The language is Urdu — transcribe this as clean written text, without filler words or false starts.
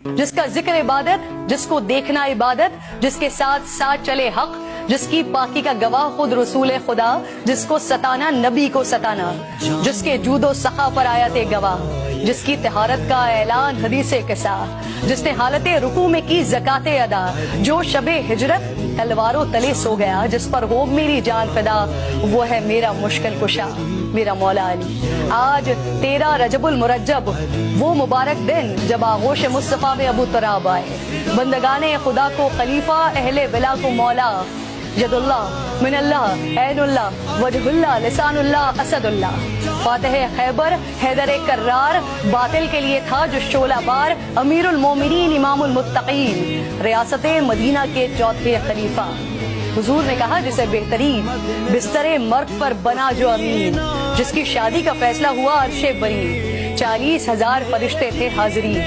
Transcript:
جس کا ذکر عبادت، جس کو دیکھنا عبادت، جس کے ساتھ ساتھ چلے حق، جس کی پاکی کا گواہ خود رسول خدا، جس کو ستانا نبی کو ستانا، جس کے جود و سخا پر آیت گواہ، جس کی طہارت کا اعلان حدیث قصہ، جس نے حالت رکوع میں کی زکات ادا، جو شب ہجرت تلواروں تلے سو گیا، جس پر ہو میری جان فدا، وہ ہے میرا مشکل کشا، میرا مولا علی۔ آج 13 رجب المرجب، وہ مبارک دن جب آغوش مصطفیٰ میں ابو تراب آئے، بندگان خدا کو خلیفہ، اہل ولا کو مولا، ید اللہ، من اللہ، عین اللہ، وجہ اللہ، لسان اللہ، اسد اللہ، فاتح خیبر، حیدر کرار، باطل کے لیے تھا جو شعلہ بار، امیر المومنین، امام المتقین، ریاست مدینہ کے چوتھے خلیفہ۔ حضور نے کہا جسے بہترین بستر مرگ پر بنا جو امین، جس کی شادی کا فیصلہ ہوا عرش بری، 40,000 فرشتے تھے حاضرین۔